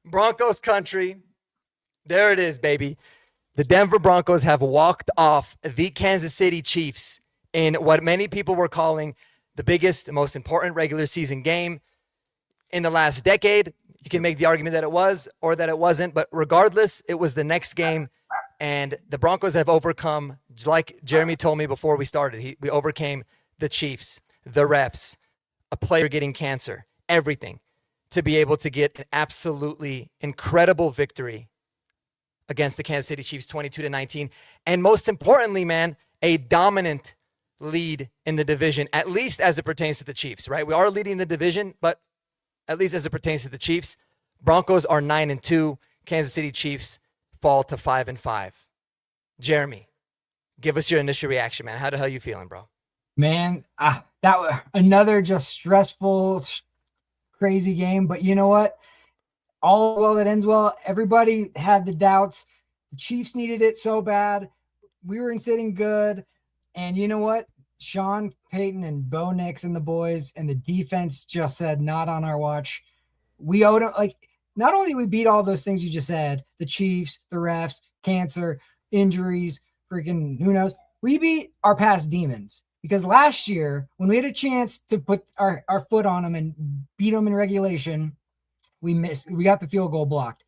Broncos country. There it is, baby. The Denver Broncos have walked off the Kansas City Chiefs in what many people were calling the biggest, most important regular season game in the last decade. You can make the argument that it was or that it wasn't, but regardless, it was the next game. And the Broncos have overcome, like Jeremy told me before we started, we overcame the Chiefs, the refs, a player getting cancer, everything, to be able to get an absolutely incredible victory against the Kansas City Chiefs, 22-19. And most importantly, man, a dominant lead in the division, at least as it pertains to the Chiefs, right? We are leading the division, but at least as it pertains to the Chiefs, Broncos are 9-2. Kansas City Chiefs fall to 5-5. Jeremy, give us your initial reaction, man. How the hell you feeling, bro? Man, that was another just stressful, crazy game. But you know what? All well that ends well. Everybody had the doubts. The Chiefs needed it so bad. We were sitting good. And you know what? Sean Payton and Bo Nix and the boys and the defense just said, not on our watch. We owed them, like, not only we beat all those things you just said, the Chiefs, the refs, cancer, injuries, freaking who knows. We beat our past demons. Because last year, when we had a chance to put our foot on them and beat them in regulation, we missed. We got the field goal blocked.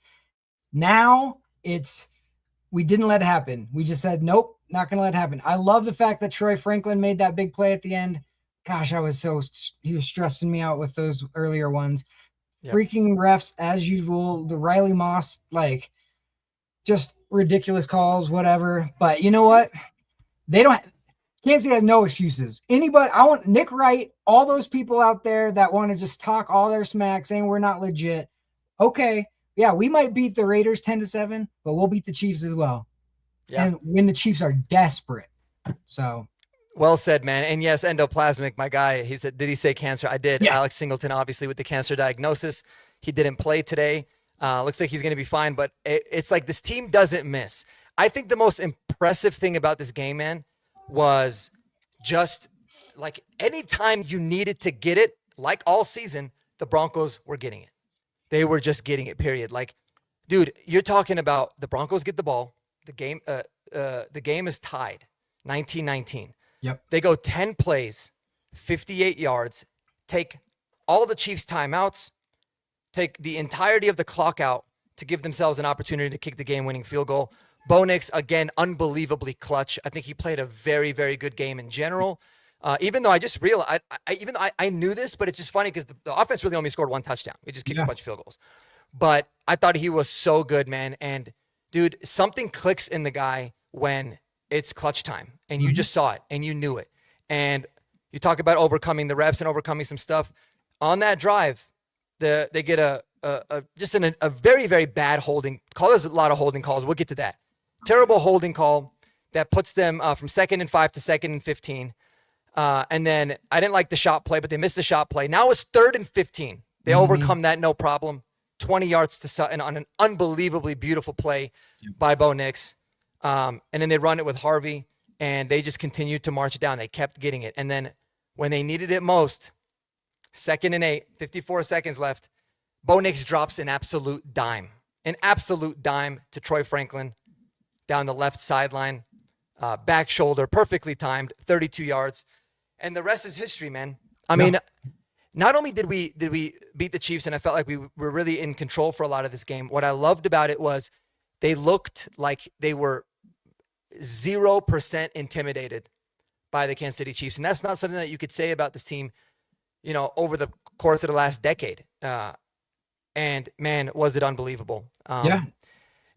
Now we didn't let it happen. We just said, nope, not going to let it happen. I love the fact that Troy Franklin made that big play at the end. Gosh, he was stressing me out with those earlier ones. Yep. Freaking refs, as usual. The Riley Moss, like, just ridiculous calls, whatever. But you know what? Kansas City has no excuses. Anybody, I want Nick Wright, all those people out there that want to just talk all their smack saying we're not legit. Okay, yeah, we might beat the Raiders 10-7, but we'll beat the Chiefs as well. Yeah. And when the Chiefs are desperate. So well said, man. And yes, endoplasmic, my guy, he said, did he say cancer? I did. Yes. Alex Singleton, obviously, with the cancer diagnosis. He didn't play today. Looks like he's going to be fine, but it's like this team doesn't miss. I think the most impressive thing about this game, man, was just like anytime you needed to get it, like all season, the Broncos were getting it. They were just getting it, period. Like, dude, you're talking about the Broncos get the ball. The game is tied, 19-19. Yep. They go 10 plays, 58 yards, take all the Chiefs' timeouts, take the entirety of the clock out to give themselves an opportunity to kick the game-winning field goal. Bo Nix, again, unbelievably clutch. I think he played a very, very good game in general. Even though I just realized, I knew this, but it's just funny because the offense really only scored one touchdown. We just kicked a bunch of field goals. But I thought he was so good, man. And, dude, something clicks in the guy when it's clutch time. And you just saw it, and you knew it. And you talk about overcoming the refs and overcoming some stuff. On that drive, they get a very, very bad holding call. There's a lot of holding calls. We'll get to that. Terrible holding call that puts them from 2nd and 5 to 2nd and 15. And then I didn't like the shot play, but they missed the shot play. Now it's 3rd and 15. They overcome that, no problem. 20 yards to Sutton on an unbelievably beautiful play by Bo Nix. And then they run it with Harvey, and they just continued to march down. They kept getting it. And then when they needed it most, 2nd and 8, 54 seconds left, Bo Nix drops an absolute dime to Troy Franklin down the left sideline, back shoulder, perfectly timed, 32 yards. And the rest is history, man. I mean, not only did we beat the Chiefs, and I felt like we were really in control for a lot of this game, what I loved about it was they looked like they were 0% intimidated by the Kansas City Chiefs. And that's not something that you could say about this team, you know, over the course of the last decade. And, man, was it unbelievable.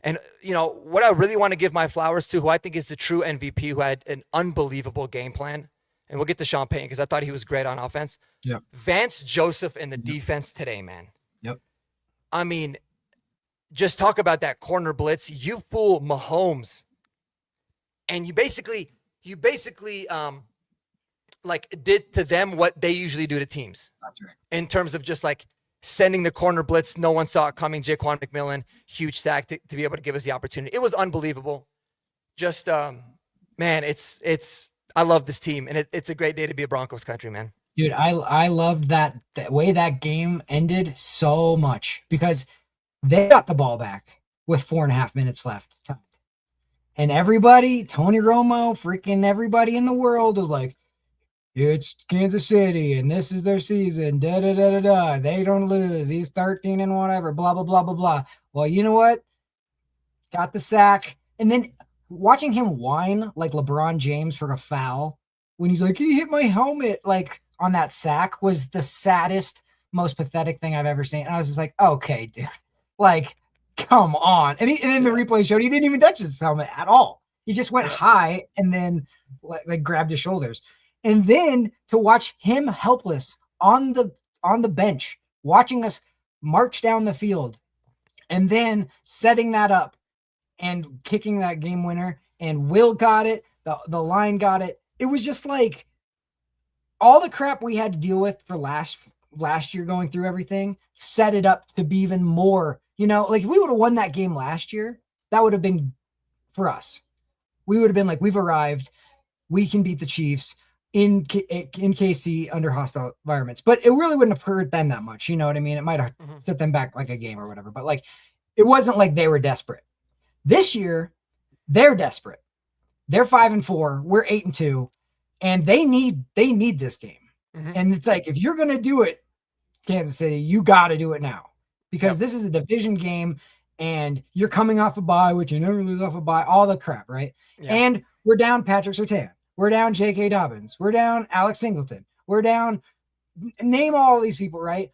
And, you know, what I really want to give my flowers to, who I think is the true MVP, who had an unbelievable game plan, and we'll get to Sean Payton because I thought he was great on offense. Yep. Vance Joseph in the defense today, man. Yep. I mean, just talk about that corner blitz. You fool Mahomes. And you basically like did to them what they usually do to teams. That's right. In terms of just like sending the corner blitz. No one saw it coming. Jaquan McMillan, huge sack to be able to give us the opportunity. It was unbelievable. Just, man, I love this team, and it's a great day to be a Broncos country, man. Dude, I loved that way that game ended so much because They got the ball back with 4.5 minutes left. And everybody, Tony Romo, freaking everybody in the world is like, it's Kansas City and this is their season. Da da da da da. They don't lose. He's 13 and whatever. Blah blah blah blah blah. Well, you know what? Got the sack, and then watching him whine like LeBron James for a foul when he's like, he hit my helmet, like on that sack, was the saddest, most pathetic thing I've ever seen. And I was just like, okay, dude, like, come on. And then the replay showed he didn't even touch his helmet at all. He just went high and then like grabbed his shoulders. And then to watch him helpless on the bench, watching us march down the field, and then setting that up and kicking that game winner, and Will got it, the line got it. It was just like all the crap we had to deal with for last year going through everything set it up to be even more, like if we would have won that game last year, that would have been for us. We would have been like, we've arrived. We can beat the Chiefs in KC under hostile environments, but it really wouldn't have hurt them that much. You know what I mean? It might have set them back like a game or whatever, but like, it wasn't like they were desperate. This year, they're desperate. They're 5-4. We're 8-2, and they need this game. And it's like, if you're going to do it, Kansas City, you got to do it now, because this is a division game and you're coming off a bye, which you never lose off a bye, all the crap, right? Yeah. And we're down Patrick Surtain. We're down J.K. Dobbins. We're down Alex Singleton. We're down, name all these people, right?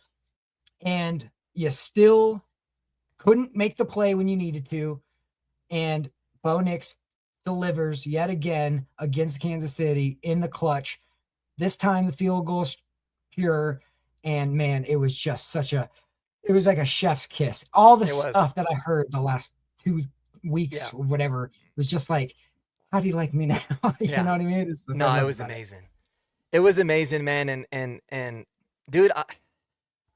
And you still couldn't make the play when you needed to. And Bo Nix delivers yet again against Kansas City in the clutch. This time the field goal's pure. And man, it was just it was like a chef's kiss. All the stuff that I heard the last 2 weeks or whatever was just like, how do you like me now? You know what I mean? It was amazing. It was amazing, man. And dude,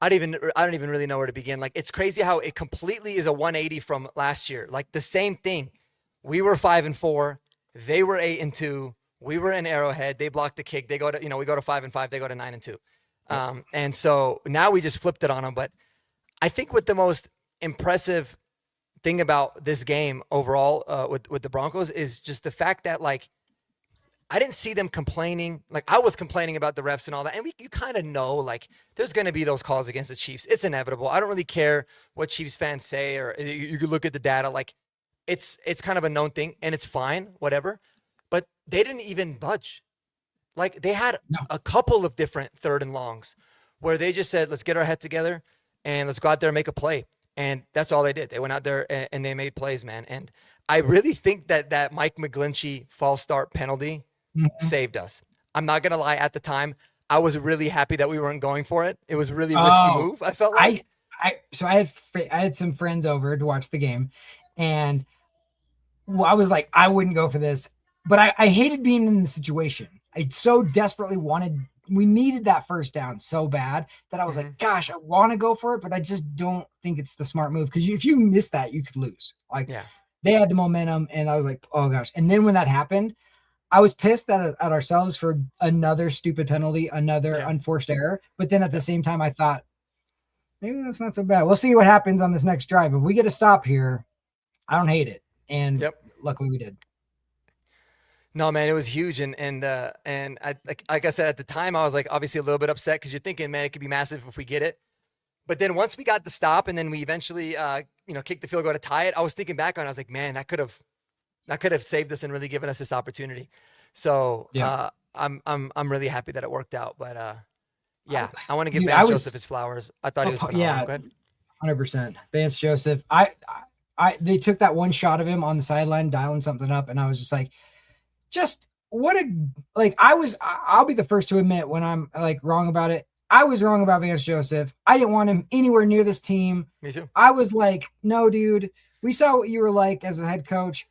I don't even really know where to begin. Like, it's crazy how it completely is a 180 from last year. Like the same thing. We were 5-4. They were 8-2. We were in Arrowhead. They blocked the kick. They go to, we go to 5-5. They go to 9-2. And so now we just flipped it on them. But I think what the most impressive thing about this game overall with the Broncos is just the fact that, like, I didn't see them complaining. Like, I was complaining about the refs and all that. And you kind of know, like, there's going to be those calls against the Chiefs. It's inevitable. I don't really care what Chiefs fans say, or you could look at the data. Like, it's kind of a known thing, and it's fine, whatever. But they didn't even budge. Like, they had a couple of different 3rd and longs where they just said, let's get our head together and let's go out there and make a play. And that's all they did. They went out there and they made plays, man. And I really think that Mike McGlinchey false start penalty saved us. I'm not going to lie. At the time, I was really happy that we weren't going for it. It was a really risky move, I felt like. So I had some friends over to watch the game, and I was like, I wouldn't go for this, but I hated being in the situation. I so desperately we needed that first down so bad that I was like, gosh, I want to go for it, but I just don't think it's the smart move, because if you miss that, you could lose. Like, they had the momentum, and I was like, oh gosh. And then when that happened, I was pissed at ourselves for another stupid penalty, another unforced error. But then at the same time, I thought, maybe that's not so bad. We'll see what happens on this next drive. If we get a stop here, I don't hate it. And luckily we did. No, man, it was huge. And I, like I said, at the time, I was like, obviously a little bit upset, because you're thinking, man, it could be massive if we get it. But then once we got the stop, and then we eventually, kicked the field goal to tie it, I was thinking back on it. I was like, man, that could have saved us and really given us this opportunity. So I'm really happy that it worked out. But I want to give Vance Joseph his flowers. I thought he was phenomenal. Good. 100%. Vance Joseph. They took that one shot of him on the sideline dialing something up, and I was just like, I'll be the first to admit when I'm like wrong about it. I was wrong about Vance Joseph. I didn't want him anywhere near this team. Me too. I was like, no, dude, we saw what you were like as a head coach.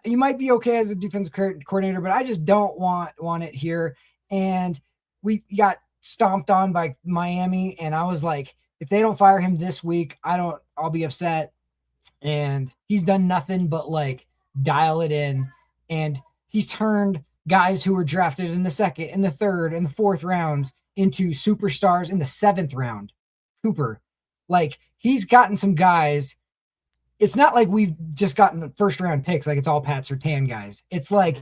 You might be okay as a defensive coordinator, but I just don't want it here. And we got stomped on by Miami. And I was like, if they don't fire him this week, I'll be upset. And he's done nothing but like dial it in. And he's turned guys who were drafted in the 2nd and the 3rd and the 4th rounds into superstars in the 7th round. Cooper, Like, he's gotten some guys. It's not like we've just gotten first round picks, like it's all Pat Surtain guys. It's like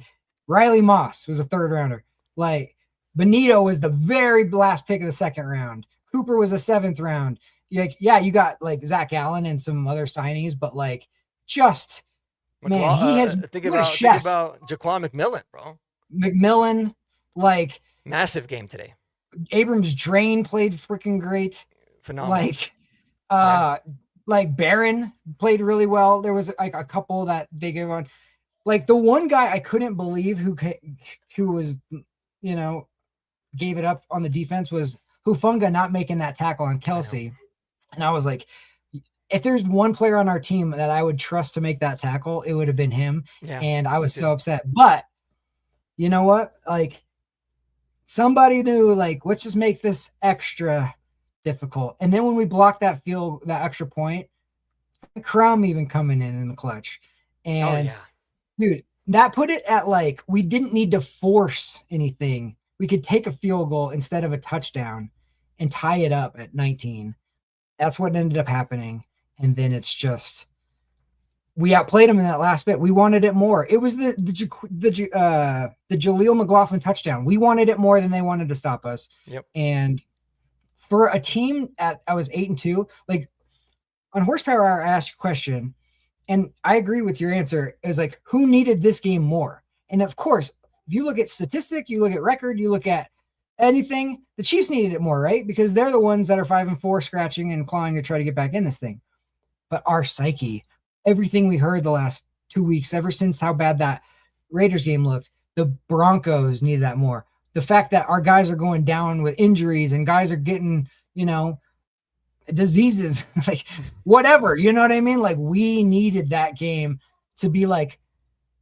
Riley Moss was a third rounder. Like, Benito was the very last pick of the second round. Cooper was a seventh round. Like, yeah, you got like Zach Allen and some other signings, but like, just man, he has think what a about chef. Jaquan McMillan, bro. McMillan, like Massive game today. Abrams Drain played freaking great. Phenomenal. Like Barron played really well. There was like a couple that they gave on. Like, the one guy I couldn't believe who was, you know, gave it up on the defense was Hufanga not making that tackle on Kelsey. And I was like, if there's one player on our team that I would trust to make that tackle, it would have been him. Yeah, and I was so upset. But you know what? Like, somebody knew, like, let's just make this extra difficult. And then when we blocked that extra point, Crum even coming in the clutch. And dude, that put it at like, we didn't need to force anything. We could take a field goal instead of a touchdown and tie it up at 19. That's what ended up happening. And then it's just, we outplayed them in that last bit. We wanted it more. It was the Jaleel McLaughlin touchdown. We wanted it more than they wanted to stop us. Yep. And for a team I was 8-2, like on Horsepower Hour, I asked a question, and I agree with your answer. It was like, who needed this game more? And of course, if you look at statistic, you look at record, you look at anything, the Chiefs needed it more, right? Because they're the ones that are 5-4, scratching and clawing to try to get back in this thing. But our psyche, everything we heard the last 2 weeks, ever since how bad that Raiders game looked, the Broncos needed that more. The fact that our guys are going down with injuries and guys are getting, you know, diseases, like whatever, you know what I mean? Like, we needed that game to be like,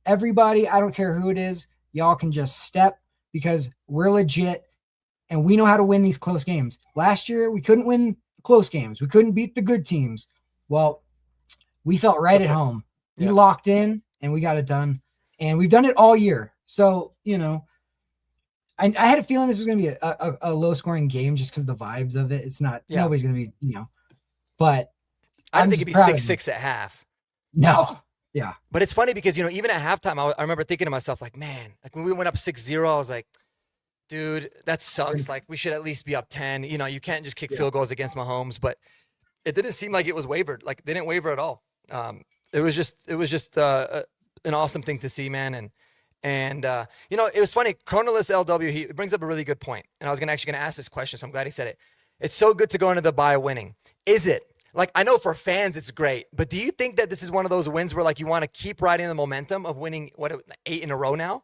everybody, I don't care who it is, y'all can just step, because we're legit and we know how to win these close games. Last year, we couldn't win close games. We couldn't beat the good teams. Well, we felt right at home. We locked in and we got it done. And we've done it all year. So, you know, I had a feeling this was going to be a low-scoring game just because the vibes of it. It's not, nobody's going to be, you know, but I didn't think it'd be 6-6 at half. No. Yeah. But it's funny because, you know, even at halftime, I remember thinking to myself, like, man, like when we went up 6-0, I was like, dude, that sucks. Like, we should at least be up 10. You know, you can't just kick field goals against Mahomes, but it didn't seem like it was wavered. Like, they didn't waver at all. It was just an awesome thing to see, man. And you know, it was funny. Chronolist LW, he brings up a really good point. And I was actually gonna ask this question, so I'm glad he said it. It's so good to go into the bye winning. Is it? Like, I know for fans it's great, but do you think that this is one of those wins where, like, you want to keep riding the momentum of winning 8 in a row now?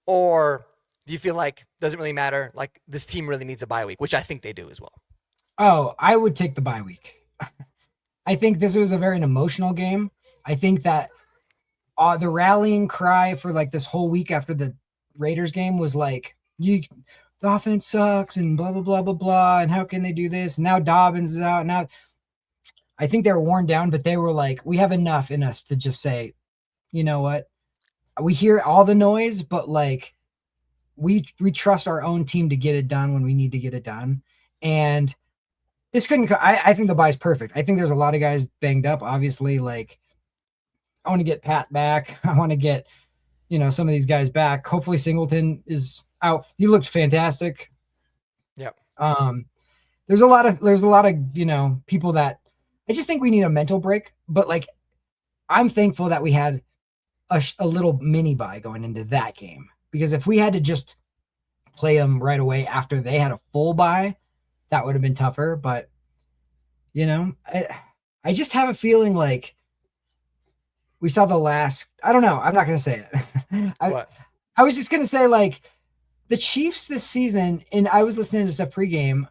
Or do you feel like it doesn't really matter? Like, this team really needs a bye week, which I think they do as well. Oh, I would take the bye week. I think this was a very emotional game. I think that the rallying cry for like this whole week after the Raiders game was like, the offense sucks and blah, blah, blah, blah, blah. And how can they do this? And now Dobbins is out. Now I think they were worn down, but they were like, we have enough in us to just say, you know what? We hear all the noise, but like we trust our own team to get it done when we need to get it done. And this couldn't, I think the bye's perfect. I think there's a lot of guys banged up. Obviously, like, I want to get Pat back. I want to get, you know, some of these guys back. Hopefully Singleton is out. He looked fantastic. Yeah. There's a lot of, you know, people that I just think we need a mental break, but like, I'm thankful that we had a little mini bye going into that game, because if we had to just play them right away after they had a full bye, that would have been tougher. But, you know, I just have a feeling like we saw the last, I don't know. I'm not going to say it. I was just going to say, like, the Chiefs this season, and I was listening to stuff pregame,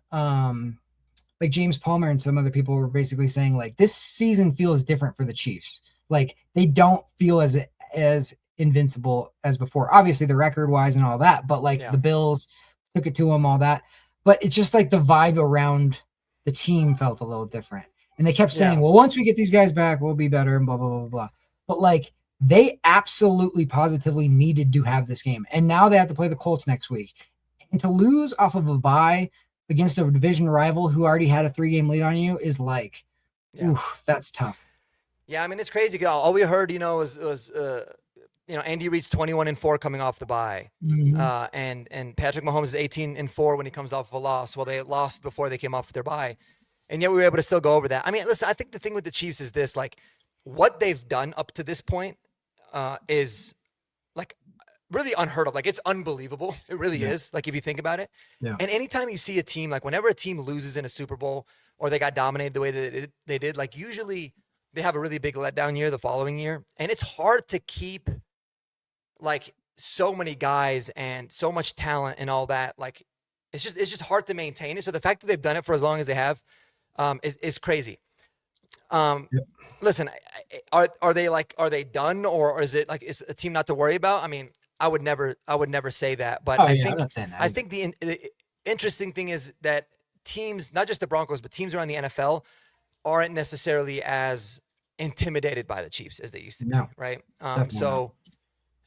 like James Palmer and some other people were basically saying, like, this season feels different for the Chiefs. Like, they don't feel as invincible as before. Obviously, the record wise and all that, but like the Bills took it to them, all that. But it's just like the vibe around the team felt a little different. And they kept saying, well, once we get these guys back, we'll be better and blah, blah, blah, blah. But like, they absolutely positively needed to have this game. And now they have to play the Colts next week. And to lose off of a bye against a division rival who already had a 3-game lead on you is like, Yeah. Oof, that's tough. Yeah, I mean it's crazy. All we heard, was Andy Reid's 21-4 coming off the bye, Mhm. and Patrick Mahomes is 18-4 when he comes off of a loss. Well, they lost before they came off their bye, and yet we were able to still go over that. I mean, listen, I think the thing with the Chiefs is this: like, what they've done up to this point is like really unheard of. Like, it's unbelievable. It really Yeah. is. Like, if you think about it. Yeah. And anytime you see a team, like whenever a team loses in a Super Bowl or they got dominated the way that they did, like usually they have a really big letdown year the following year. And it's hard to keep like so many guys and so much talent and all that. Like it's just hard to maintain it. So the fact that they've done it for as long as they have is crazy. Yep. Listen, are they done, or is it like is a team not to worry about? I mean, I would never say that, but Oh yeah, I'm not saying that. I either. think the interesting thing is that teams, not just the Broncos, but teams around the NFL aren't necessarily as intimidated by the Chiefs as they used to be, No, right? definitely not. So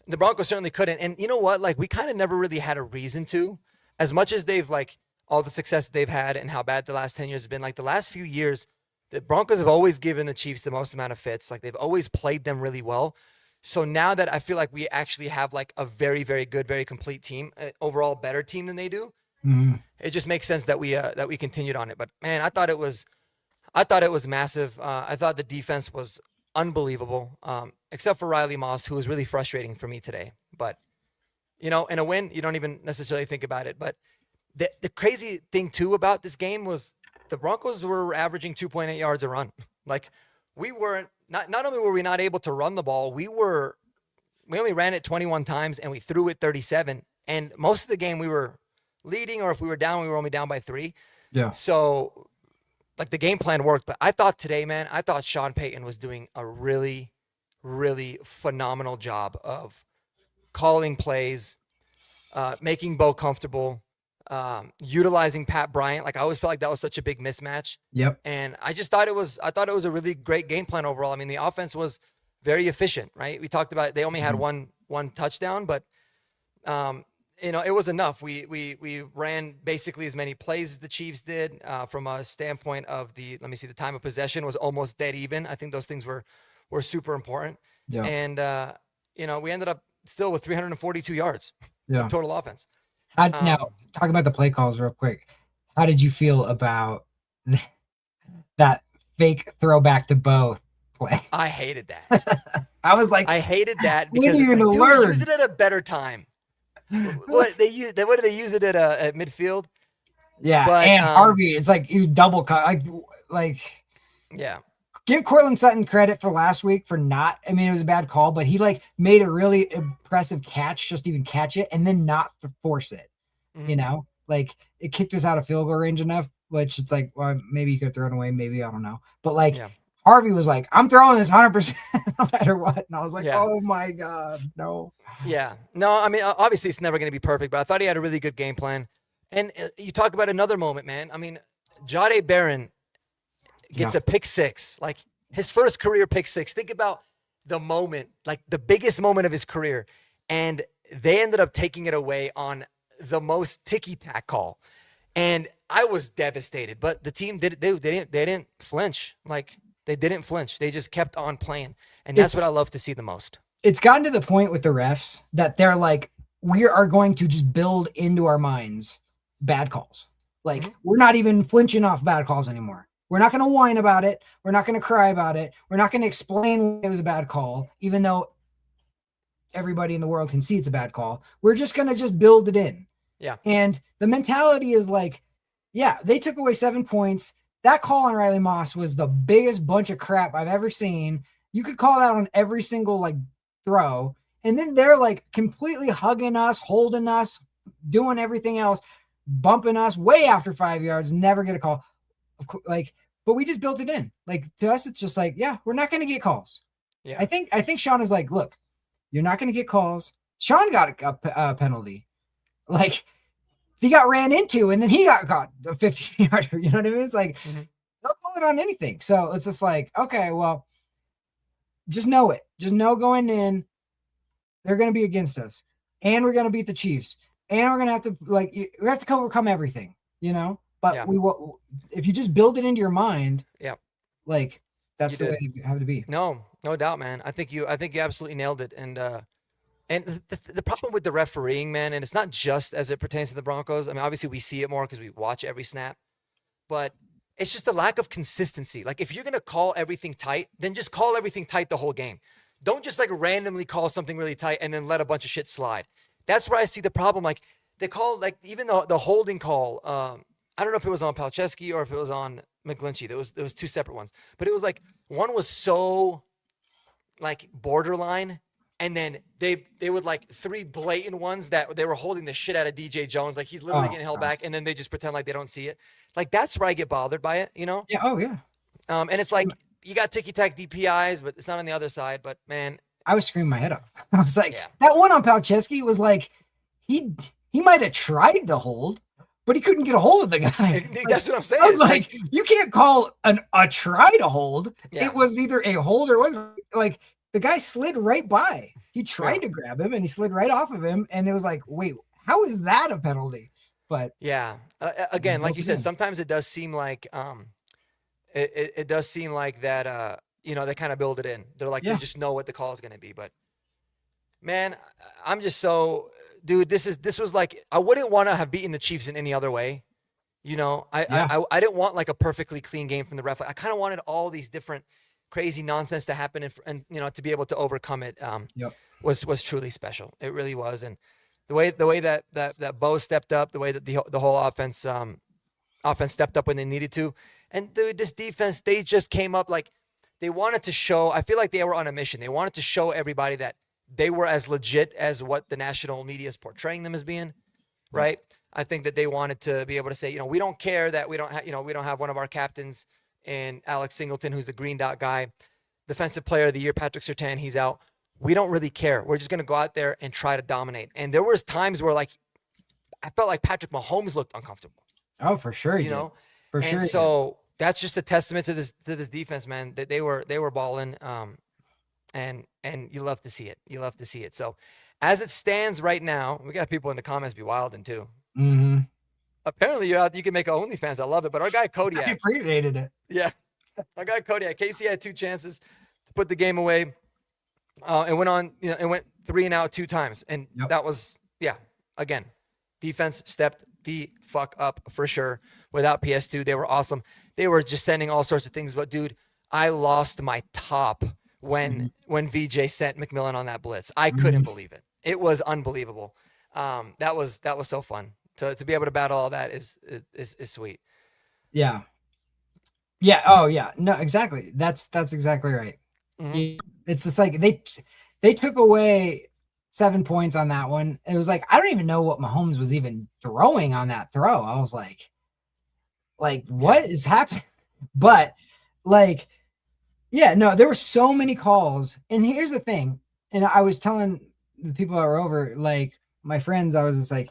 the Broncos certainly couldn't. And you know what? Like we kind of never really had a reason to, as much as they've like all the success they've had and how bad the last 10 years have been. Like the last few years, the Broncos have always given the Chiefs the most amount of fits. Like they've always played them really well. So now that I feel like we actually have like a very, very good, very complete team, overall better team than they do, Mhm. it just makes sense that we continued on it. But man, I thought it was massive. I thought the defense was unbelievable, except for Riley Moss, who was really frustrating for me today. But in a win, you don't even necessarily think about it. But the crazy thing too about this game was the Broncos were averaging 2.8 yards a run. Like we weren't not only were we not able to run the ball, we only ran it 21 times and we threw it 37. And most of the game we were leading, or if we were down, we were only down by 3. Yeah. So like the game plan worked. But I thought today, man, I thought Sean Payton was doing a really, really phenomenal job of calling plays, making Bo comfortable, utilizing Pat Bryant. Like I always felt like that was such a big mismatch. Yep. And I thought it was a really great game plan overall. I mean, the offense was very efficient, right? We talked about they only had one touchdown, but it was enough. We ran basically as many plays as the Chiefs did. From a standpoint of the time of possession was almost dead even. I think those things were super important. Yeah. And we ended up still with 342 yards Yeah. of total offense. Now, talk about the play calls real quick. How did you feel about that fake throwback to Bo play? I hated that. I was like, I hated that when because are it's you like, gonna dude, learn? use it at a better time. What do they use it at midfield? Yeah, But, and Harvey, it's like he was double cut. Like yeah, give Cortland Sutton credit for last week for not. I mean, it was a bad call, but he like made a really impressive catch, just even catch it and then not force it. Mhm. Like it kicked us out of field goal range enough, which it's like, well, maybe you could throw it away, maybe I don't know. But like Yeah. Harvey was like, I'm throwing this 100% no matter what, and I was like, Yeah. oh my god, no. Yeah. No, I mean, obviously it's never going to be perfect, but I thought he had a really good game plan. And you talk about another moment, man. I mean, Jahdae Barron gets a pick six, like his first career pick six. Think about the moment, like the biggest moment of his career. And they ended up taking it away on the most ticky-tack call. And I was devastated, but the team they didn't flinch. Like they didn't flinch. They just kept on playing. And that's what I love to see the most. It's gotten to the point with the refs that they're like, we are going to just build into our minds bad calls. Like we're not even flinching off bad calls anymore. We're not going to whine about it. We're not going to cry about it. We're not going to explain it was a bad call, even though everybody in the world can see it's a bad call. We're just going to just build it in. Yeah. And the mentality is like, yeah, they took away 7 points. That call on Riley Moss was the biggest bunch of crap I've ever seen. You could call that on every single like throw. And then they're like completely hugging us, holding us, doing everything else, bumping us way after 5 yards, never get a call. Like, but we just built it in. Like to us, it's just like, yeah, we're not going to get calls. Yeah. I think Sean is like, look, you're not going to get calls. Sean got a penalty. Like he got ran into and then he got caught a 15 yarder. You know what I mean? It's like, they'll call it on anything. So it's just like, okay, well, just know it. Just know going in, they're going to be against us and we're going to beat the Chiefs and we're going to have to we have to overcome everything, But Yeah. if you just build it into your mind, Like You that's the way did. they have to be. No doubt, man. I think you absolutely nailed it. And the problem with the refereeing, man, and it's not just as it pertains to the Broncos. I mean, obviously we see it more because we watch every snap, but it's just the lack of consistency. Like if you're gonna call everything tight, then just call everything tight the whole game. Don't just like randomly call something really tight and then let a bunch of shit slide. That's where I see the problem. Like they call like even the holding call. I don't know if it was on Palczewski or if it was on McGlinchey. There was two separate ones, but it was like one was so like borderline, and then they would like three blatant ones that they were holding the shit out of DJ Jones, like he's literally Oh, getting held God. back, and then they just pretend like they don't see it. Like that's where I get bothered by it, you know. Yeah. Oh, yeah. And it's like you got ticky tack DPIs, but it's not on the other side. But man, I was screaming my head off. I was like, yeah, that one on Palczewski was like, he might have tried to hold, but he couldn't get a hold of the guy. that's what I'm saying. I was like, you can't call a try to hold. Yeah. It was either a hold or it wasn't. Like the guy slid right by. He tried Yeah. to grab him and he slid right off of him. And it was like, wait, how is that a penalty? But yeah, again, like you said, again. sometimes it does seem like it does seem like that you know, they kind of build it in. They're like Yeah. they just know what the call is going to be. But man, I'm just so dude. This was like I wouldn't want to have beaten the Chiefs in any other way. You know, Yeah. I didn't want like a perfectly clean game from the ref. I kind of wanted all these different crazy nonsense to happen and you know to be able to overcome it. Yep. Was truly special. It really was. And the way that Bo stepped up, the way that the whole offense stepped up when they needed to, and this defense, they just came up like they wanted to show. I feel like they were on a mission. They wanted to show everybody that they were as legit as what the national media is portraying them as being, right? I think that they wanted to be able to say, you know, we don't care that we don't have one of our captains in Alex Singleton, who's the green dot guy, defensive player of the year, Patrick Surtain, he's out. We don't really care. We're just going to go out there and try to dominate. And there was times where like I felt like Patrick Mahomes looked uncomfortable. Oh, for sure. You know, for sure. and so that's just a testament to this defense, man. That they were balling, and you love to see it. You love to see it. So, as it stands right now, we got people in the comments be wilding too. Mm-hmm. Apparently, you're out. You can make an OnlyFans. I love it. But our guy I Kodiak, appreciated it. yeah, our guy Kodiak. Casey had 2 chances to put the game away, and went on. You know, and went 3 and out 2 times, and that was again, defense stepped the fuck up for sure. Without PS2, they were awesome. They were just sending all sorts of things. But dude, I lost my top when VJ sent McMillan on that blitz. I couldn't believe it. It was unbelievable. That was so fun to be able to battle all that is sweet. Yeah. Yeah. Oh yeah. No, exactly. That's exactly right. Mm-hmm. It's just like they took away 7 points on that one. It was like, I don't even know what Mahomes was even throwing on that throw. I was like what is happening? But like, yeah, no, there were so many calls. And here's the thing. And I was telling the people that were over, like my friends, I was just like,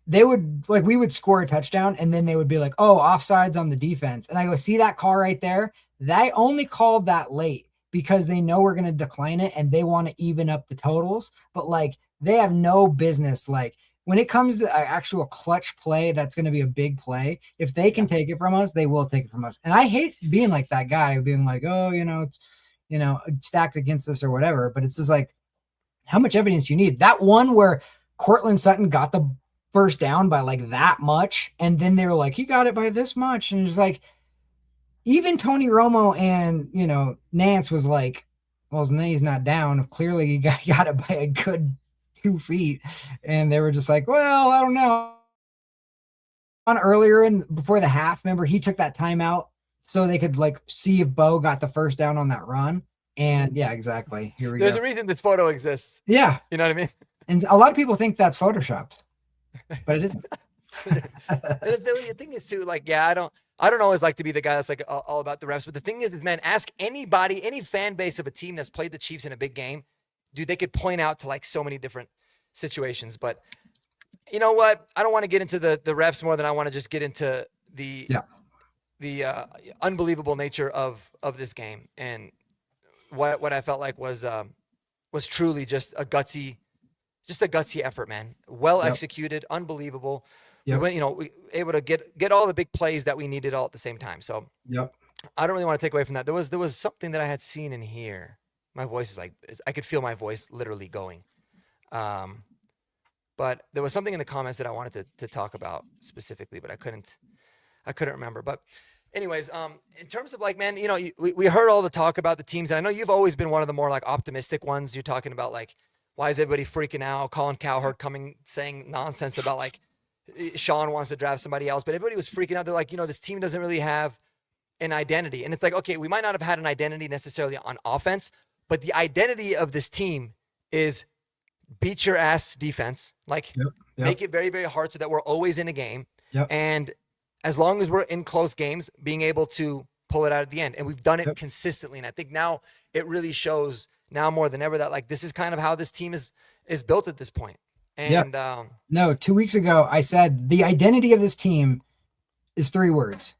we would score a touchdown and then they would be like, oh, offsides on the defense. And I go, see that call right there? They only called that late because they know we're going to decline it and they want to even up the totals. But like, they have no business. Like when it comes to an actual clutch play, that's going to be a big play. If they can take it from us, they will take it from us. And I hate being like that guy being like, oh, you know, it's, you know, stacked against us or whatever. But it's just like, how much evidence you need? That one where Cortland Sutton got the first down by like that much. And then they were like, he got it by this much. And it's like, even Tony Romo and, you know, Nance was like, well, his knee's not down. Clearly he got it by a good 2 feet. And they were just like, well, I don't know. On earlier before the half, remember he took that timeout so they could like see if Bo got the first down on that run. And yeah, exactly. Here we go. There's a reason this photo exists. Yeah. You know what I mean? And a lot of people think that's Photoshopped, but it isn't. And the thing is too, like, yeah, I don't always like to be the guy that's like all about the refs, but the thing is man, ask anybody, any fan base of a team that's played the Chiefs in a big game, dude, they could point out to like so many different situations. But you know what? I don't want to get into the refs more than I want to just get into the unbelievable nature of this game and what I felt like was truly just a gutsy effort, man. Well executed, unbelievable. We went, you know, we able to get all the big plays that we needed all at the same time. So I don't really want to take away from that. There was something that I had seen in here. My voice is like I could feel my voice literally going. Um, but there was something in the comments that I wanted to talk about specifically, but I couldn't remember. But anyways, in terms of like, man, we heard all the talk about the teams, and I know you've always been one of the more like optimistic ones. You're talking about like, why is everybody freaking out? Colin Cowherd coming saying nonsense about like Sean wants to draft somebody else, but everybody was freaking out. They're like, this team doesn't really have an identity, and it's like, okay, we might not have had an identity necessarily on offense, but the identity of this team is beat your ass defense, like Yep. make it very, very hard so that we're always in a game. Yep. And as long as we're in close games, being able to pull it out at the end. And we've done it Yep. consistently. And I think now it really shows now more than ever that like this is kind of how this team is built at this point. And No, 2 weeks ago I said the identity of this team is 3 words: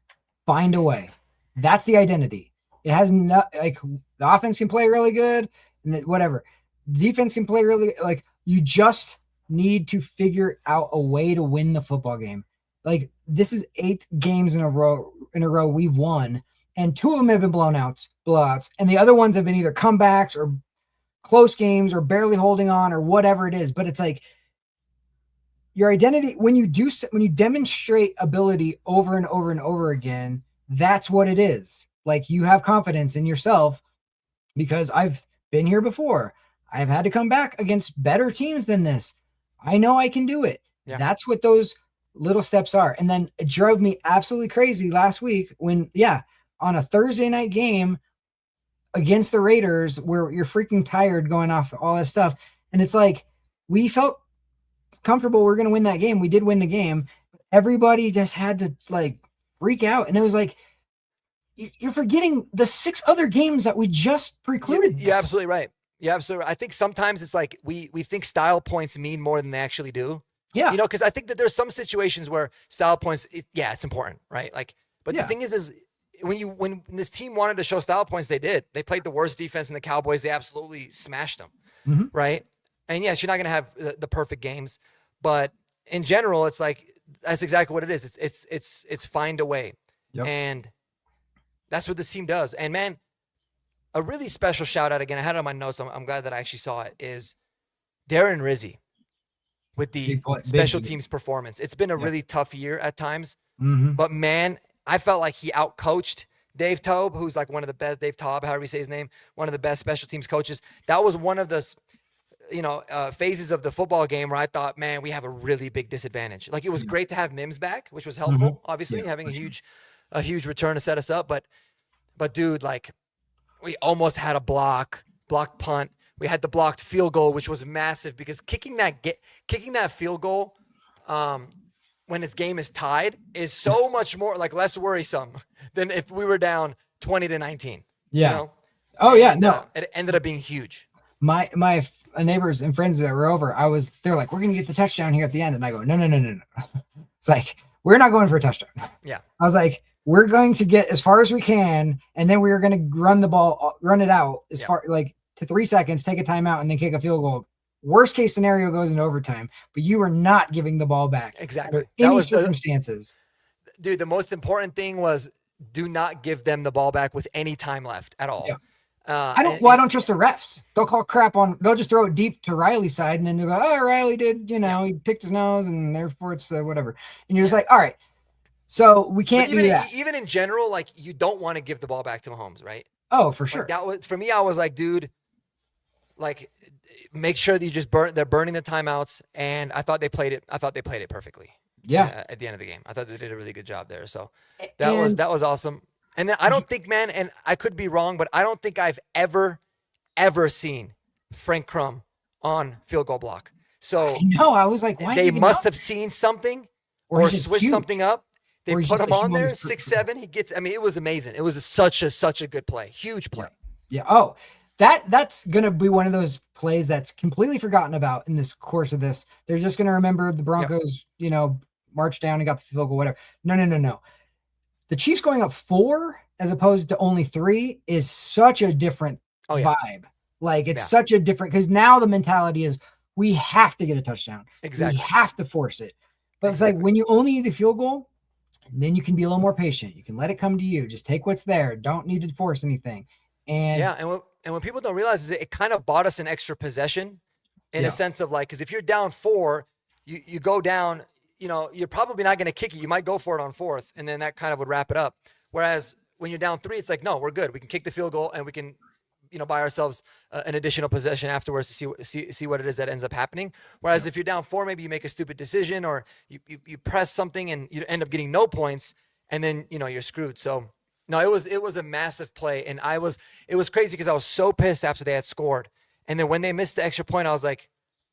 find a way. That's the identity. It has not like the offense can play really good and whatever. Defense can play really like you just need to figure out a way to win the football game. Like this is 8 games in a row we've won, and 2 of them have been blowouts, and the other ones have been either comebacks or close games or barely holding on or whatever it is. But it's like your identity when you demonstrate ability over and over and over again, that's what it is. Like you have confidence in yourself because I've been here before. I've had to come back against better teams than this. I know I can do it. Yeah. That's what those little steps are. And then it drove me absolutely crazy last week when, on a Thursday night game against the Raiders where you're freaking tired going off all that stuff. And it's like, we felt comfortable we're going to win that game. We did win the game. Everybody just had to like freak out. And it was like, you're forgetting the 6 other games that we just precluded. You're absolutely right. Yeah, absolutely. I think sometimes it's like we think style points mean more than they actually do. Yeah. Because I think that there's some situations where style points, it's important, right? Like, but the thing is when this team wanted to show style points, they did. They played the worst defense in the Cowboys. They absolutely smashed them, right? And yes, you're not going to have the perfect games, but in general, it's like that's exactly what it is. It's find a way, and that's what this team does. And man, a really special shout out again. I had it on my notes. I'm glad that I actually saw it. Is Darren Rizzi with the special teams performance. It's been a really tough year at times, but man, I felt like he outcoached Dave Toub, who's like one of the best. Dave Toub, however you say his name, one of the best special teams coaches. That was one of the phases of the football game where I thought, man, we have a really big disadvantage. Like it was great to have Mims back, which was helpful, obviously having a huge return to set us up. But dude, like we almost had a blocked punt. We had the blocked field goal, which was massive because kicking that field goal when this game is tied is so much more like less worrisome than if we were down 20-19. Yeah. It ended up being huge. My neighbors and friends that were over, they're like, we're going to get the touchdown here at the end. And I go, no. It's like, we're not going for a touchdown. Yeah. I was like, we're going to get as far as we can. And then we are going to run it out as far like to 3 seconds, take a timeout and then kick a field goal. Worst case scenario goes into overtime, but you are not giving the ball back. Exactly. Any circumstances. Dude, the most important thing was do not give them the ball back with any time left at all. Yeah. I don't trust the refs. They'll call crap they'll just throw it deep to Riley's side and then they'll go, oh, Riley did, he picked his nose and therefore it's whatever. And you're just like, all right, so we can't do that. Even in general, like you don't want to give the ball back to Mahomes, right? Oh, for sure. Like that was, for me, I was like, dude, like make sure that you just they're burning the timeouts. And I thought they played it perfectly. Yeah. At the end of the game. I thought they did a really good job there. So that was awesome. And then I don't think, man, and I could be wrong, but I don't think I've ever seen Frank Crum on field goal block. So I was like, why? They must have seen something or switched something up. They put him on there, 6'7". He gets. I mean, it was amazing. It was such a good play, huge play. Yeah. Oh, that's gonna be one of those plays that's completely forgotten about in this course of this. They're just gonna remember the Broncos, marched down and got the field goal, whatever. No. The Chiefs going up 4 as opposed to only 3 is such a different vibe. Like it's such a different, because now the mentality is we have to get a touchdown. Exactly. We have to force it. But it's like when you only need a field goal And then you can be a little more patient. You can let it come to you. Just take what's there. Don't need to force anything. And Yeah, and what people don't realize is it kind of bought us an extra possession in a yeah, sense of like, because if you're down four, you go down, you're probably not going to kick it. You might go for it on fourth, and then that kind of would wrap it up. Whereas when you're down three, it's like, no, we're good. We can kick the field goal, and we can, buy ourselves an additional possession afterwards to see what it is that ends up happening. Whereas if you're down four, maybe you make a stupid decision or you press something and you end up getting no points, and then you're screwed. So no, it was a massive play, and it was crazy because I was so pissed after they had scored, and then when they missed the extra point, I was like,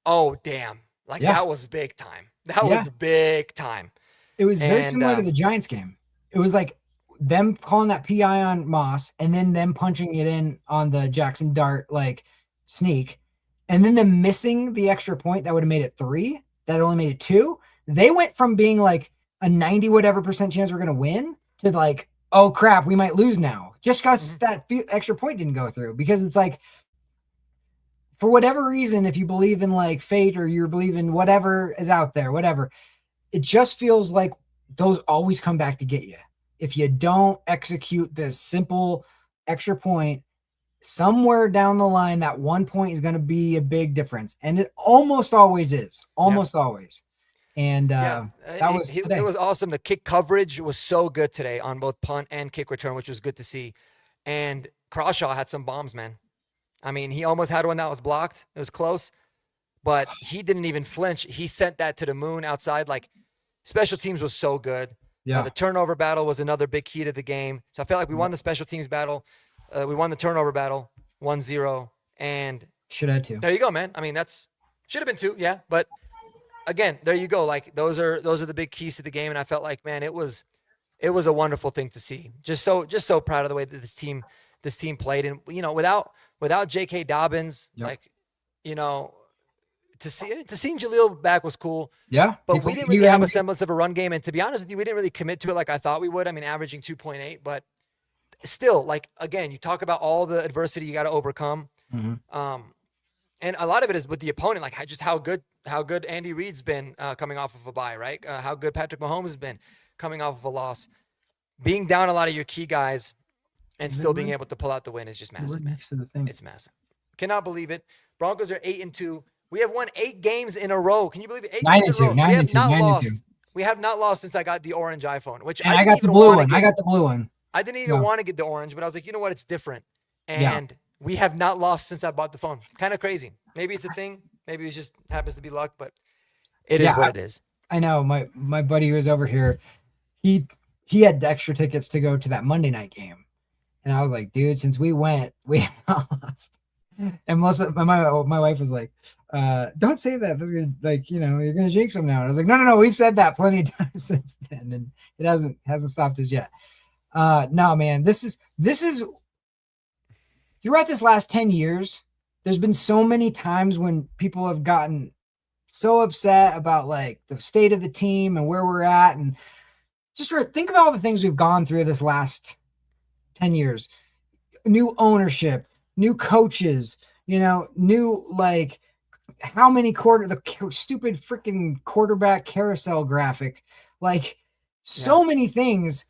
oh damn, like yeah, that was big time. That yeah. was big time. It was very And similar to the Giants game. It was like them calling that PI on Moss and then them punching it in on the Jackson Dart like sneak, and then them missing the extra point that would have made it 3. That only made it 2. They went from being like a 90 whatever percent chance we're gonna win to like, oh crap, we might lose now just because that extra point didn't go through. Because it's like, for whatever reason, if you believe in like fate or you believe in whatever is out there, whatever, it just feels like those always come back to get you. If you don't execute this simple extra point, somewhere down the line, that 1 point is going to be a big difference. And it almost always is. Almost always. And yeah, that was today. it was awesome. The kick coverage was so good today on both punt and kick return, which was good to see. And Crawshaw had some bombs, man. I mean, he almost had one that was blocked. It was close, but he didn't even flinch. He sent that to the moon outside. Like, special teams was so good. Yeah. The turnover battle was another big key to the game. So I felt like we won the special teams battle. We won the turnover battle 1-0. And should have 2. There you go, man. I mean, that's should have been 2, yeah. But again, there you go. Like those are the big keys to the game. And I felt like, man, it was a wonderful thing to see. Just so proud of the way that this team played. And without J.K. Dobbins, like, to seeing Jaleel back was cool. Yeah. But we didn't really have a semblance of a run game. And to be honest with you, we didn't really commit to it like I thought we would. I mean, averaging 2.8, but still, like, again, you talk about all the adversity you got to overcome. Mm-hmm. And a lot of it is with the opponent, like just how good Andy Reid's been coming off of a bye, right? How good Patrick Mahomes has been coming off of a loss. Being down a lot of your key guys and still being able to pull out the win is just massive, man. It's massive. Cannot believe it. Broncos are 8-2. We have won 8 games in a row. Can you believe it? 8 games in a row. We have not lost. We have not lost since I got the orange iPhone, which I got the blue one. I got the blue one. I didn't even want to get the orange, but I was like, you know what? It's different. And we have not lost since I bought the phone. Kind of crazy. Maybe it's a thing. Maybe it just happens to be luck, but it is what it is. I know. My buddy who was over here, he had extra tickets to go to that Monday night game. And I was like, dude, since we went, we have not lost. And my wife was like, don't say that. That's gonna, like, you're gonna jinx them now. And I was like, no, we've said that plenty of times since then, and it hasn't stopped us yet. No, man, this is throughout this last 10 years, there's been so many times when people have gotten so upset about like the state of the team and where we're at. And just think about all the things we've gone through this last 10 years, new ownership, new coaches, new, like, how many the stupid freaking quarterback carousel graphic, like so many things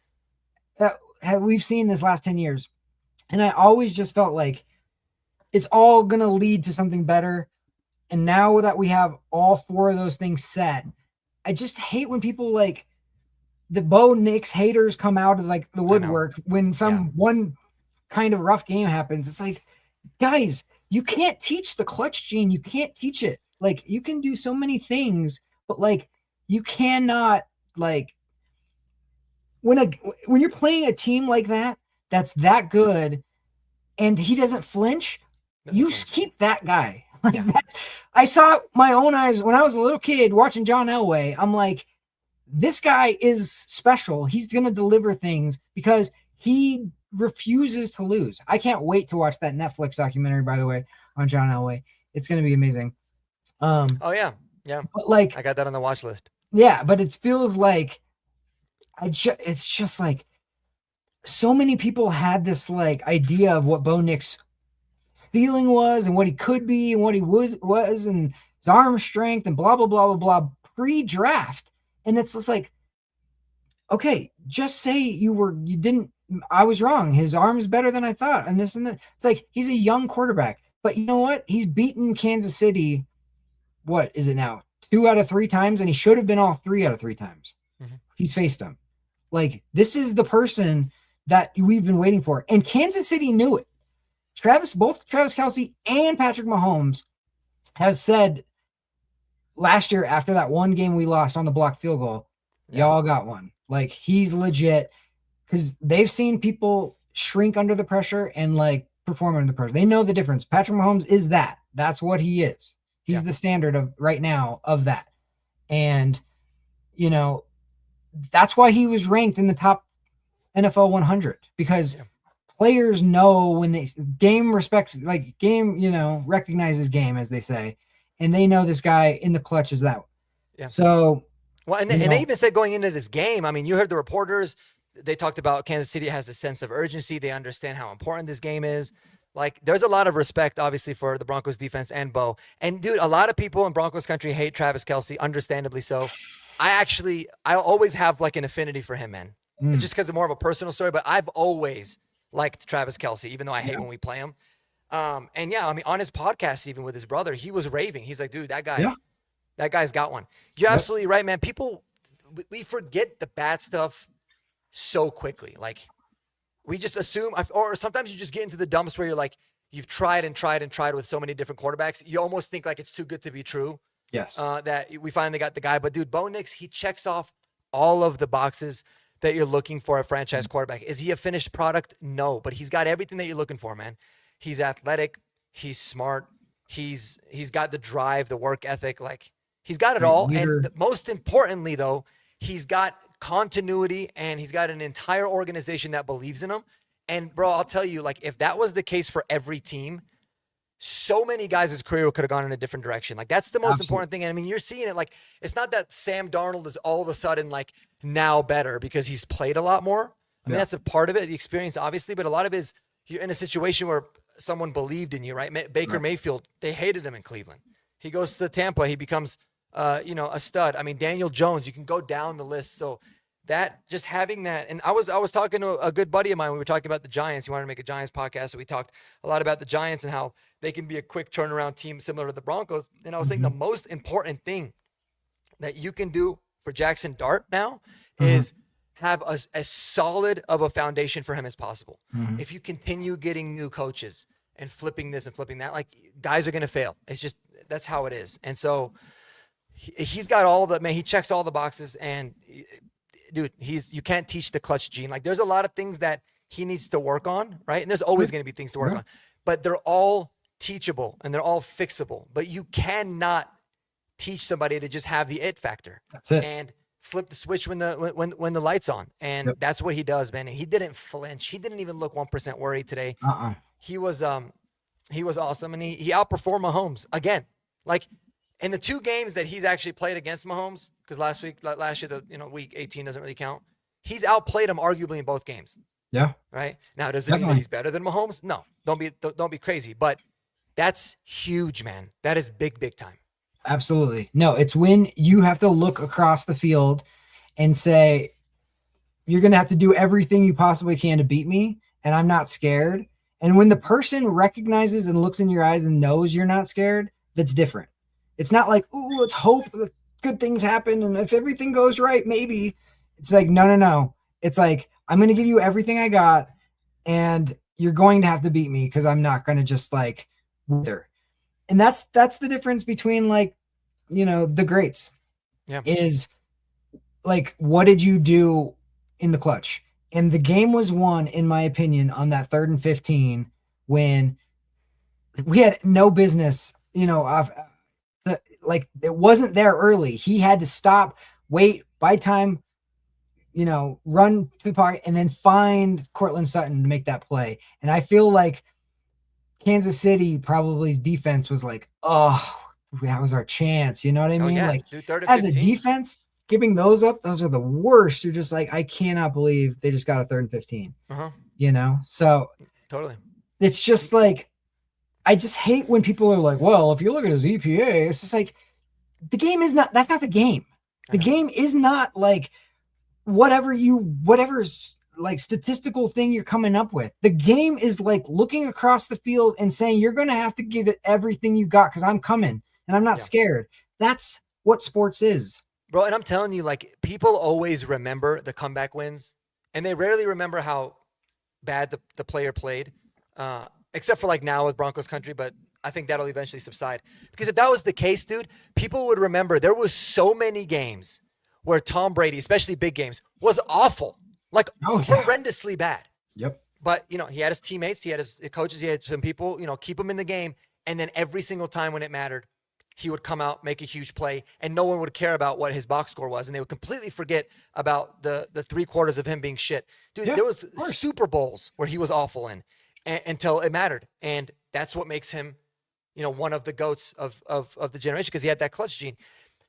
that we've seen this last 10 years. And I always just felt like it's all going to lead to something better. And now that we have all 4 of those things set, I just hate when people like the Bo Nix haters come out of like the woodwork when one kind of rough game happens. It's like, guys, you can't teach the clutch gene. You can't teach it. Like, you can do so many things, but like you cannot, like, when you're playing a team like that's that good and he doesn't flinch, keep that guy. Like, I saw my own eyes when I was a little kid watching John Elway. I'm like, this guy is special. He's going to deliver things because he refuses to lose. I can't wait to watch that Netflix documentary, by the way, on John Elway. It's going to be amazing. Oh yeah. But like, I got that on the watch list. Yeah, but it feels like it's just like so many people had this like idea of what Bo Nix ceiling was and what he could be and what he was and his arm strength and blah blah blah blah blah pre-draft. And it's just like, okay, just say you didn't, I was wrong. His arm's better than I thought. And this and that. It's like, he's a young quarterback, but you know what? He's beaten Kansas City. What is it now? 2 out of 3 times. And he should have been all 3 out of 3 times. Mm-hmm. He's faced him. Like, this is the person that we've been waiting for. And Kansas City knew it. Both Travis Kelce and Patrick Mahomes has said last year, after that one game we lost on the blocked field goal, y'all got one. Like, he's legit, because they've seen people shrink under the pressure and like perform under the pressure. They know the difference. Patrick Mahomes is that. That's what he is. He's the standard of right now of that. And, you know, that's why he was ranked in the top NFL 100, because players know when game recognizes game, as they say, and they know this guy in the clutch is that. Yeah. So, well, and they even said going into this game, I mean, you heard the reporters, they talked about Kansas City has a sense of urgency. They understand how important this game is. Like, there's a lot of respect, obviously, for the Broncos defense and Bo. And, dude, a lot of people in Broncos country hate Travis Kelce, understandably so. I always have, like, an affinity for him, man. It's just because of more of a personal story, but I've always liked Travis Kelce, even though I hate when we play him. And, yeah, I mean, on his podcast, even with his brother, he was raving. He's like, dude, that guy's got one. You're absolutely right, man. People, we forget the bad stuff so quickly. Like, we just assume, or sometimes you just get into the dumps where you're like, you've tried and tried and tried with so many different quarterbacks. You almost think like it's too good to be true. Yes. That we finally got the guy. But, dude, Bo Nix, he checks off all of the boxes that you're looking for a franchise quarterback. Is he a finished product? No, but he's got everything that you're looking for, man. He's athletic. He's smart. He's got the drive, the work ethic. Like, he's got it all. And most importantly, though, he's got continuity, and he's got an entire organization that believes in him. And, bro, I'll tell you, like, if that was the case for every team, so many guys' career could have gone in a different direction. Like, that's the most important thing. And I mean, you're seeing it. Like, it's not that Sam Darnold is all of a sudden, like, now better because he's played a lot more. I mean, that's a part of it, the experience, obviously, but a lot of it is you're in a situation where someone believed in you, right? Baker Mayfield, they hated him in Cleveland. He goes to Tampa, he becomes, a stud. I mean, Daniel Jones, you can go down the list. So that, just having that, and I was talking to a good buddy of mine. We were talking about the Giants. He wanted to make a Giants podcast, so we talked a lot about the Giants and how they can be a quick turnaround team similar to the Broncos. And I was saying the most important thing that you can do for Jackson Dart now is have as solid of a foundation for him as possible. If you continue getting new coaches and flipping this and flipping that, like, guys are going to fail. It's just, that's how it is. And so he's got all the, man, he checks all the boxes, and dude, you can't teach the clutch gene. Like, there's a lot of things that he needs to work on, right? And there's always going to be things to work on, but they're all teachable and they're all fixable. But you cannot teach somebody to just have the it factor. That's it. And flip the switch when the light's on. And that's what he does, man. And he didn't flinch. He didn't even look 1% worried today. He was awesome, and he outperformed Mahomes again. Like, in the 2 games that he's actually played against Mahomes, because last year, week 18 doesn't really count. He's outplayed him arguably in both games. Yeah. Right. Now, does it mean that he's better than Mahomes? No. Don't be crazy. But that's huge, man. That is big, big time. Absolutely. No, it's when you have to look across the field and say, you're going to have to do everything you possibly can to beat me, and I'm not scared. And when the person recognizes and looks in your eyes and knows you're not scared, that's different. It's not like, ooh, let's hope that good things happen, and if everything goes right, maybe. It's like, no. It's like, I'm going to give you everything I got, and you're going to have to beat me, because I'm not going to just, like, wither. And that's the difference between, like, the greats. Yeah. Is, like, what did you do in the clutch? And the game was won, in my opinion, on that 3rd and 15, when we had no business, like, it wasn't there early. He had to stop, wait, buy time, run to the pocket, and then find Cortland Sutton to make that play. And I feel like Kansas City probably's defense was like, oh, that was our chance. You know what I mean? Like, dude, as a defense, giving those up, those are the worst. You're just like, I cannot believe they just got a 3rd and 15. So totally. It's just like, I just hate when people are like, well, if you look at his EPA, it's just like, that's not the game. The game is not like whatever's like statistical thing you're coming up with. The game is like looking across the field and saying you're going to have to give it everything you got because I'm coming and I'm not Yeah. scared. That's what sports is. Bro, and I'm telling you, like, people always remember the comeback wins, and they rarely remember how bad the player played, except for like now with Broncos country, but I think that'll eventually subside. Because if that was the case, dude, people would remember there was so many games where Tom Brady, especially big games, was awful, like Oh yeah. horrendously bad. Yep. But, he had his teammates, he had his coaches, he had some people, keep him in the game. And then every single time when it mattered, he would come out, make a huge play, and no one would care about what his box score was. And they would completely forget about the 3 quarters of him being shit. Dude, Yeah, there was of course. Super Bowls where he was awful in until it mattered. And that's what makes him, one of the GOATs of the generation because he had that clutch gene.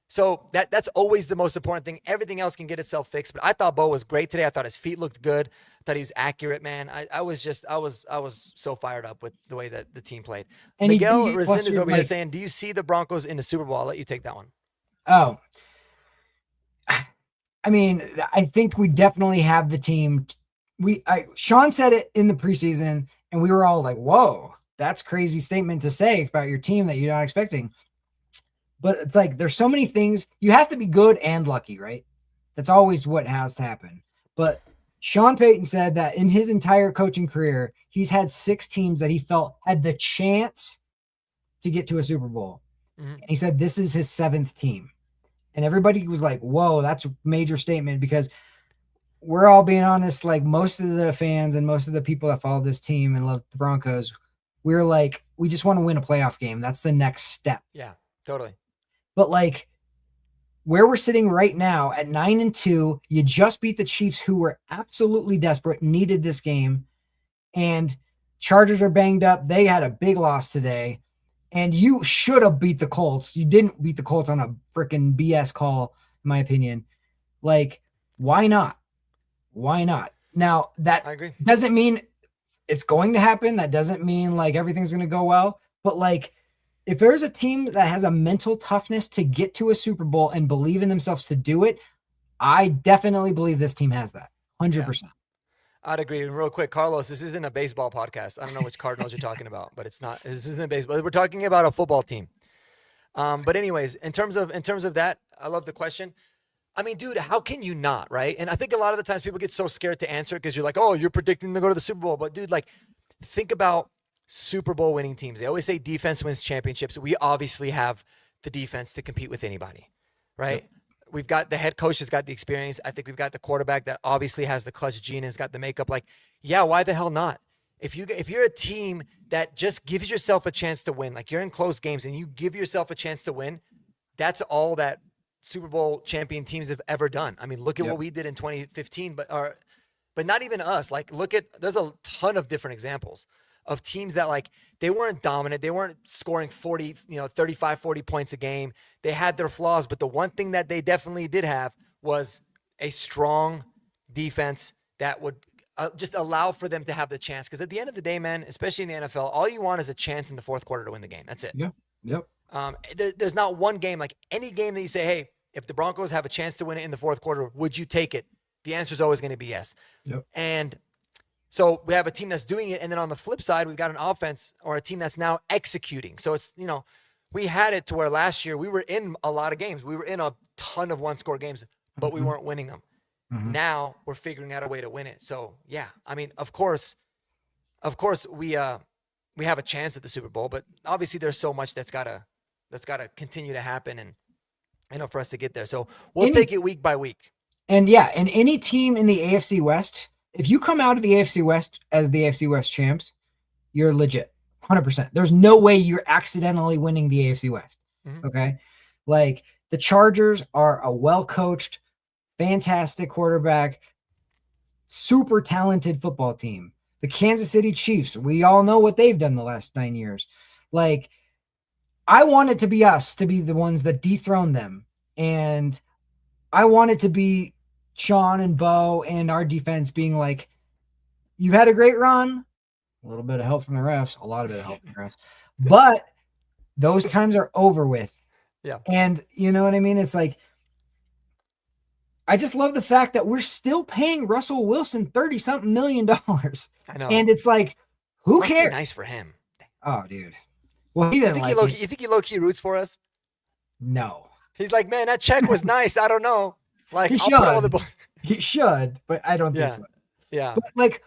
So that's always the most important thing. Everything else can get itself fixed. But I thought Bo was great today. I thought his feet looked good. I thought he was accurate, man. I was so fired up with the way that the team played. And Miguel he Resend is over here like, saying, "Do you see the Broncos in the Super Bowl?" I'll let you take that one. oh, I mean, I think we definitely have the team. Sean said it in the preseason, and we were all like, "Whoa, that's crazy statement to say about your team that you're not expecting." But it's like there's so many things. You have to be good and lucky, right? That's always what has to happen. But Sean Payton said that in his entire coaching career, he's had 6 teams that he felt had the chance to get to a Super Bowl. Mm-hmm. And he said this is his 7th team. And everybody was like, whoa, that's a major statement because we're all being honest. Like most of the fans and most of the people that follow this team and love the Broncos, we're like, we just want to win a playoff game. That's the next step. Yeah, totally. But like where we're sitting right now at 9-2, you just beat the Chiefs who were absolutely desperate, needed this game. And Chargers are banged up. They had a big loss today. And you should have beat the Colts. You didn't beat the Colts on a freaking BS call, in my opinion. Like, why not? Why not? Now, that I agree. doesn't mean it's going to happen. That doesn't mean like everything's going to go well. But like, if there's a team that has a mental toughness to get to a Super Bowl and believe in themselves to do it, I definitely believe this team has that. 100%. Yeah. I'd agree. And real quick, Carlos, this isn't a baseball podcast. I don't know which Cardinals you're talking about, but it's not. This isn't a baseball. We're talking about a football team. But anyways, in terms of that, I love the question. I mean, dude, how can you not, right? And I think a lot of the times people get so scared to answer because you're like, oh, you're predicting to go to the Super Bowl. But dude, like, think about Super Bowl winning teams. They always say defense wins championships. We obviously have the defense to compete with anybody, right? Yep. We've got the head coach has got the experience. I think we've got the quarterback that obviously has the clutch gene and has got the makeup. Like, yeah, why the hell not? If you're a team that just gives yourself a chance to win, like you're in close games and you give yourself a chance to win, that's all that Super Bowl champion teams have ever done. I mean, look at what we did in 2015, but not even us. Like, there's a ton of different examples of teams that like they weren't dominant. They weren't scoring 40, 35, 40 points a game. They had their flaws, but the one thing that they definitely did have was a strong defense that would just allow for them to have the chance. Because at the end of the day, man, especially in the NFL, all you want is a chance in the fourth quarter to win the game. That's it. Yeah. Yep. There's not one game, like any game that you say, hey, if the Broncos have a chance to win it in the fourth quarter, would you take it? The answer is always going to be yes. Yep. And so we have a team that's doing it. And then on the flip side, we've got an offense or a team that's now executing. So it's, we had it to where last year we were in a lot of games. We were in a ton of one-score games, but we weren't winning them. Mm-hmm. Now we're figuring out a way to win it. So, yeah, I mean, of course we have a chance at the Super Bowl, but obviously there's so much that's got to continue to happen and for us to get there. So we'll take it week by week. And yeah, and any team in the AFC West, if you come out of the AFC West as the AFC West champs, you're legit. 100%. There's no way you're accidentally winning the AFC West. Mm-hmm. Okay? Like the Chargers are a well-coached, fantastic quarterback, super talented football team. The Kansas City Chiefs, we all know what they've done the last 9 years. Like, I want it to be us to be the ones that dethrone them. And I want it to be Sean and Bo and our defense being like, you had a great run. A little bit of help from the refs, a lot of help from the refs. But those times are over with. Yeah. And you know what I mean? It's like, I just love the fact that we're still paying Russell Wilson $30-something million. I know. And it's like, who Must cares? be nice for him. Oh, dude. Well, he didn't like it. You think he low-key roots for us? No. He's like, man, that check was nice. I don't know. Like, He I'll put all should. the He should, but I don't think so. Yeah. But like,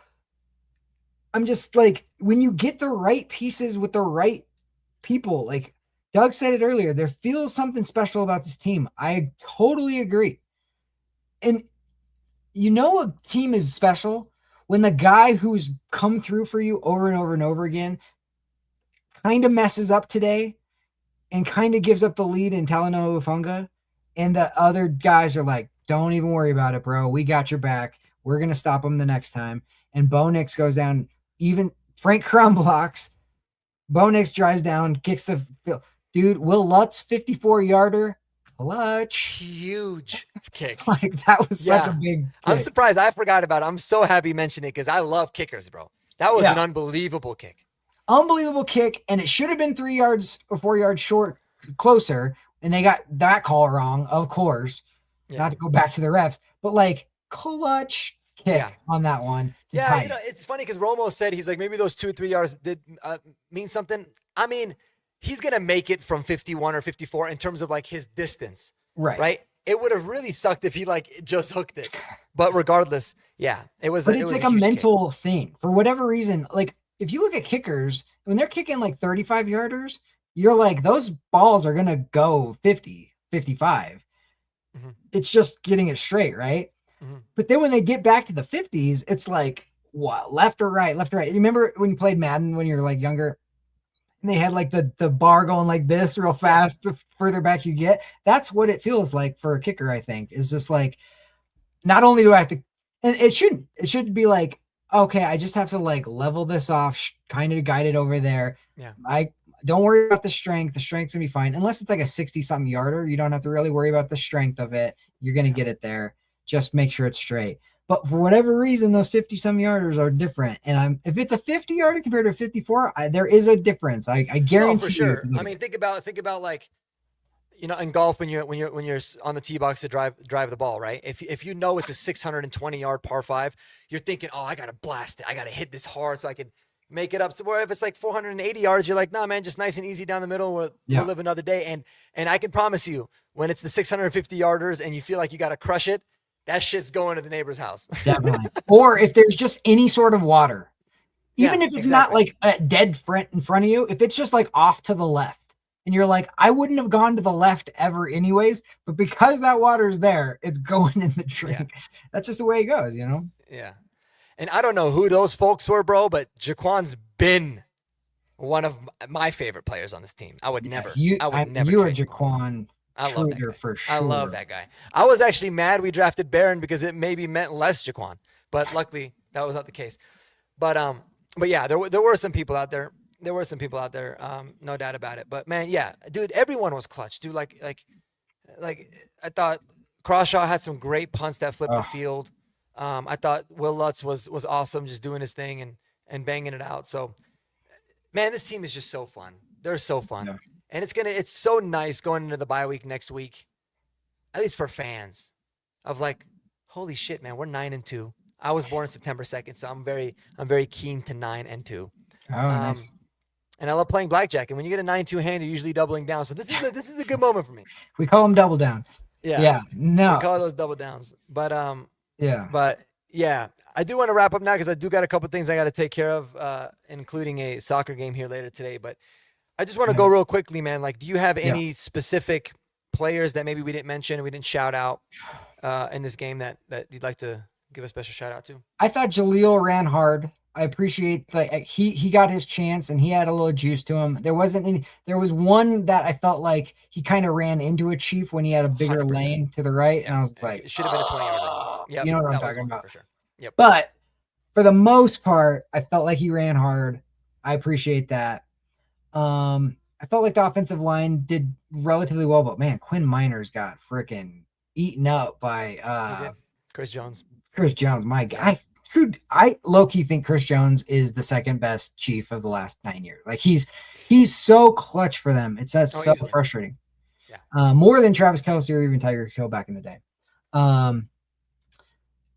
I'm just like, when you get the right pieces with the right people, like Doug said it earlier, there feels something special about this team. I totally agree. And you know, a team is special when the guy who's come through for you over and over and over again kind of messes up today and kind of gives up the lead in Talanoa Ufunga. And the other guys are like, don't even worry about it, bro. We got your back. We're going to stop him the next time. And Bo Nix goes down. Even Frank Crum blocks. Bo Nix drives down, kicks the field. Dude, Will Lutz, 54-yarder. Clutch. Huge kick. Like, that was such a big kick. I'm surprised. I forgot about it. I'm so happy you mentioned it because I love kickers, bro. That was an unbelievable kick. Unbelievable kick. And it should have been 3 yards or 4 yards short, closer. And they got that call wrong, of course. Not to go back to the refs. But, like, clutch kick on that one. Yeah, you know, it's funny because Romo said, he's like, maybe those 2 or 3 yards did mean something. I mean, he's going to make it from 51 or 54 in terms of like his distance. Right. It would have really sucked if he like just hooked it. But regardless, it was. But it's like a mental thing. For whatever reason, like if you look at kickers, when they're kicking like 35-yarders, you're like, those balls are going to go 50, 55. Mm-hmm. It's just getting it straight, right? Mm-hmm. But then when they get back to the 50s, it's like, what, left or right, left or right. You remember when you played Madden when you were like younger and they had like the bar going like this real fast the further back you get? That's what it feels like for a kicker, I think. Is just like, not only do I have to, and it should be like, okay, I just have to like level this off, kind of guide it over there. Yeah. I don't worry about the strength. The strength's gonna be fine. Unless it's like a 60-something yarder, you don't have to really worry about the strength of it. You're gonna get it there. Just make sure it's straight. But for whatever reason, those 50-some yarders are different. And if it's a 50-yarder compared to a 54, there is a difference. I guarantee for sure. you. I mean, think about like, you know, in golf when you're on the tee box to drive the ball, right? If you know it's a 620-yard par 5, you're thinking, oh, I gotta blast it. I gotta hit this hard so I can make it up. So where if it's like 480 yards, you're like, nah, man, just nice and easy down the middle. We'll live another day. And I can promise you, when it's the 650 yarders and you feel like you gotta crush it, that shit's going to the neighbor's house. Definitely. Or if there's just any sort of water, even if it's not like a dead front in front of you, if it's just like off to the left and you're like, I wouldn't have gone to the left ever anyways, but because that water's there, it's going in the drink. Yeah. That's just the way it goes, you know? Yeah. And I don't know who those folks were, bro, but Jaquan's been one of my favorite players on this team. I would never. You are Jaquan. I love that guy. For sure. I love that guy. I was actually mad we drafted Barron because it maybe meant less Jaquan, but luckily that was not the case. But yeah, there were some people out there. No doubt about it. But man, yeah, dude, everyone was clutch, dude. Like I thought Crawshaw had some great punts that flipped the field. I thought Will Lutz was awesome, just doing his thing and banging it out. So, man, this team is just so fun. They're so fun. Yeah. And it's so nice going into the bye week next week, at least for fans, of like, holy shit, man, we're 9-2. I was born September 2nd, so I'm very keen to 9-2. Oh, nice. And I love playing blackjack. And when you get a 9-2 hand, you're usually doubling down. So this is a good moment for me. We call them double down. Yeah. Yeah. No. We call those double downs. But yeah. But yeah, I do want to wrap up now because I do got a couple things I got to take care of, including a soccer game here later today. But I just want to go real quickly, man. Like, do you have any specific players that maybe we didn't mention and we didn't shout out in this game that you'd like to give a special shout out to? I thought Jaleel ran hard. I appreciate he got his chance and he had a little juice to him. There was one that I felt like he kind of ran into a Chief when he had a bigger 100%. Lane to the right. And I was like, it should have been a 20-yarder. Yeah, you know what I'm talking about. For sure. Yep. But for the most part, I felt like he ran hard. I appreciate that. I felt like the offensive line did relatively well, but man, Quinn Miners got freaking eaten up by Chris Jones. My guy. I low-key think Chris Jones is the second best Chief of the last 9 years. Like he's so clutch for them. It's so frustrating. Yeah. More than Travis Kelce or even Tyreek Hill back in the day.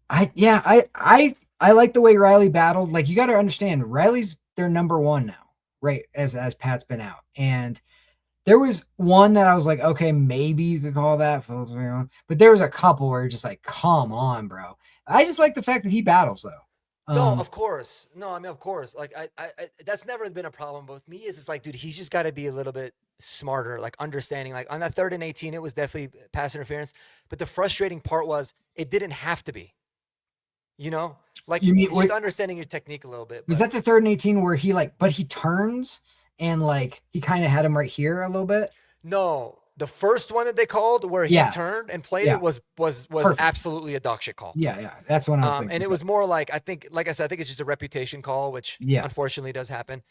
I like the way Riley battled. Like, you got to understand, Riley's their number one now, right? As Pat's been out, and there was one that I was like, okay, maybe you could call that, but there was a couple where you're just like, come on, bro. I just like the fact that he battles though. No, of course. No, I mean, of course. Like, that's never been a problem. But with me, is it's like, dude, he's just got to be a little bit smarter, like understanding. Like on that 3rd and 18, it was definitely pass interference. But the frustrating part was it didn't have to be. You know, like You mean it's just understanding your technique a little bit. was But that the 3rd and 18 where he like, but he turns and like he kind of had him right here a little bit? no, the first one that they called where he Yeah, turned and played yeah, it was perfect. absolutely a dog shit call. Yeah, that's what I was thinking. And it was more like I think, like I said, I think it's just a reputation call, which Yeah. unfortunately does happen.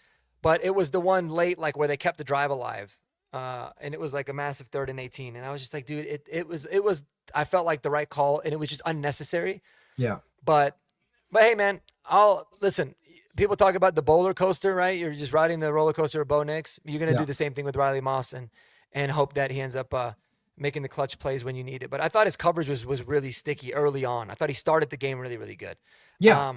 But it was the one late, like where they kept the drive alive, and it was like a massive 3rd and 18, and I was just like, dude, it was. I felt like the right call, and it was just unnecessary. Yeah. But hey, man, I'll listen. People talk about the roller coaster, right? You're just riding the roller coaster of Bo Nix. You're gonna Yeah. do the same thing with Riley Moss and hope that he ends up making the clutch plays when you need it. But I thought his coverage was really sticky early on. I thought he started the game really, really good. Yeah.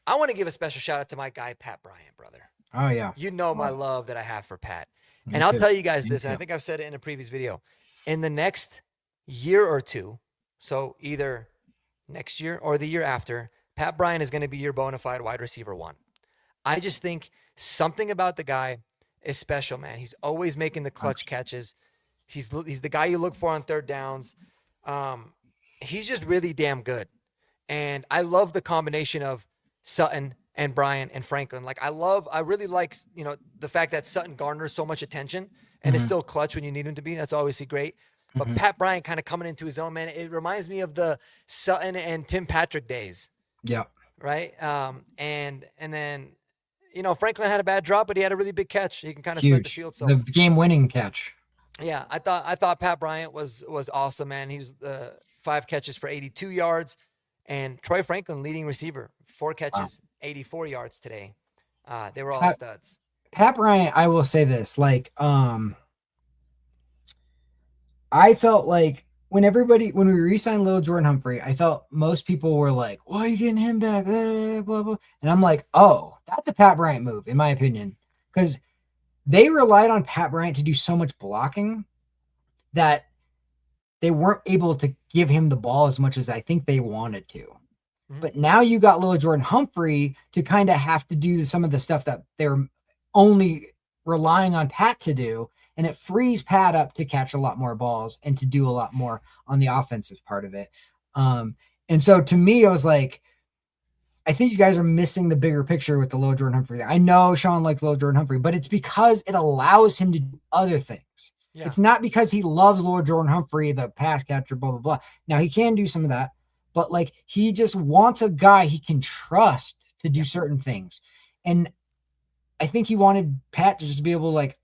I want to give a special shout out to my guy Pat Bryant, brother. Oh yeah. You know my love that I have for Pat. Me And I'll too. tell you guys Me this, and I too. think I've said it in a previous video. In the next year or two, so either next year or the year after, Pat Bryant is going to be your bona fide wide receiver one. I just think something about the guy is special, man. He's always making the clutch catches. He's the guy you look for on 3rd downs. He's just really damn good. And I love the combination of Sutton and Bryant and Franklin. Like I really like, the fact that Sutton garners so much attention and is still clutch when you need him to be. That's obviously great. But Pat Bryant kind of coming into his own, man. It reminds me of the Sutton and Tim Patrick days. Yeah. Right. And then, Franklin had a bad drop, but he had a really big catch. He can kind of spread the Huge. field. So The game-winning catch. yeah, I thought Pat Bryant was awesome, man. He was 5 catches for 82 yards, and Troy Franklin leading receiver, 4 catches, 84 yards today. They were all studs. Pat Bryant, I will say this, like, I felt like when we re-signed Little Jordan Humphrey, I felt most people were like, why are you getting him back? Blah, blah, blah. And I'm like, oh, that's a Pat Bryant move, in my opinion. Because they relied on Pat Bryant to do so much blocking that they weren't able to give him the ball as much as I think they wanted to. But now you got Little Jordan Humphrey to kind of have to do some of the stuff that they're only relying on Pat to do. And it frees Pat up to catch a lot more balls and to do a lot more on the offensive part of it. And so to me, I was like, I think you guys are missing the bigger picture with the Little Jordan Humphrey. I know Sean likes Little Jordan Humphrey, but it's because it allows him to do other things. Yeah. It's not because he loves Little Jordan Humphrey, the pass catcher, blah, blah, blah. Now he can do some of that, but like he just wants a guy he can trust to do certain things. And I think he wanted Pat to just be able to like,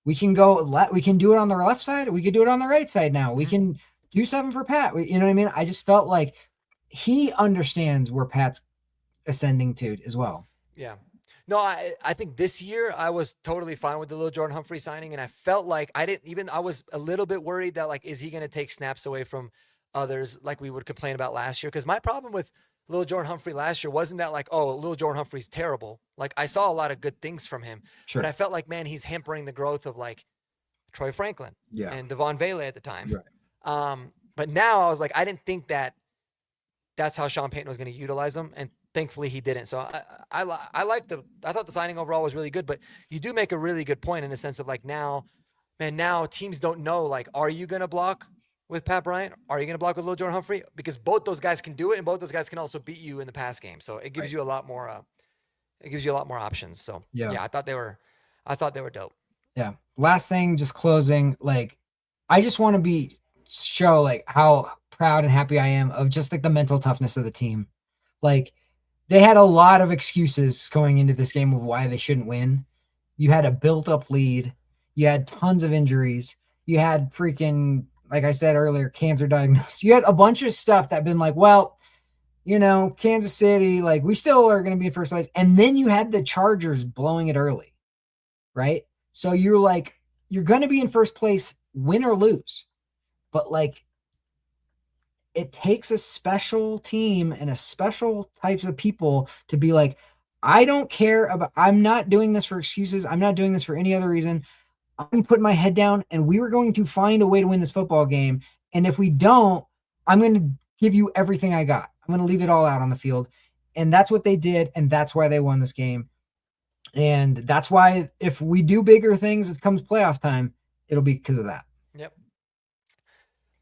we can do it on the left side. We could do it on the right side now. We can do something for Pat. You know what I mean? I just felt like he understands where Pat's ascending to as well. Yeah. No, I think this year I was totally fine with the Little Jordan Humphrey signing, and I felt like I was a little bit worried that like, is he going to take snaps away from others like we would complain about last year? Because my problem with Little Jordan Humphrey last year wasn't that like, oh, Little Jordan Humphrey's terrible. Like I saw a lot of good things from him, but I felt like, man, he's hampering the growth of like Troy Franklin and Devon Vele at the time. Right. But now I was like, I didn't think that's how Sean Payton was going to utilize him, and thankfully he didn't. So I thought the signing overall was really good, but you do make a really good point in the sense of like now teams don't know, like, are you going to block with Pat Bryant? Are you going to block with Little Jordan Humphrey? Because both those guys can do it, and both those guys can also beat you in the pass game. So it gives you a lot more. It gives you a lot more options. So yeah, I thought they were dope. Yeah. Last thing, just closing. Like, I just want to show like how proud and happy I am of just like the mental toughness of the team. Like, they had a lot of excuses going into this game of why they shouldn't win. You had a built-up lead. You had tons of injuries. You had freaking, like I said earlier, cancer diagnosis. You had a bunch of stuff that been like, well, Kansas City, like we still are going to be in first place. And then you had the Chargers blowing it early, right? So you're like, you're going to be in first place, win or lose. But like, it takes a special team and a special types of people to be like, I don't care about, I'm not doing this for excuses. I'm not doing this for any other reason. I'm putting my head down and we were going to find a way to win this football game. And if we don't, I'm going to give you everything I got. I'm going to leave it all out on the field. And that's what they did. And that's why they won this game. And that's why if we do bigger things, it comes playoff time, it'll be because of that. Yep.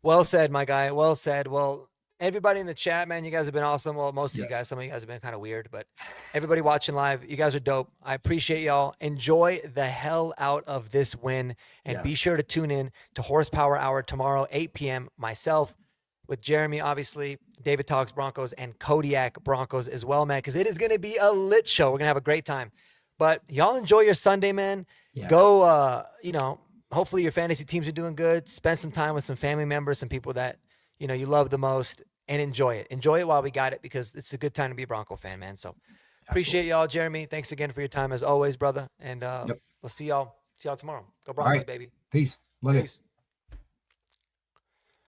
Well said, my guy. Well said. Well, everybody in the chat, man, you guys have been awesome. Well, most of you guys, some of you guys have been kind of weird, but everybody watching live, you guys are dope. I appreciate y'all. Enjoy the hell out of this win, and be sure to tune in to Horsepower Hour tomorrow, 8 p.m. Myself with Jeremy, obviously, David Talks Broncos, and Kodiak Broncos as well, man, because it is going to be a lit show. We're going to have a great time. But y'all enjoy your Sunday, man. Yes. Go, hopefully your fantasy teams are doing good. Spend some time with some family members, some people that, you love the most, and enjoy it. Enjoy it while we got it, because it's a good time to be a Bronco fan, man. So appreciate y'all, Jeremy. Thanks again for your time as always, brother. And we'll see y'all tomorrow. Go Broncos, baby. Peace. Love you.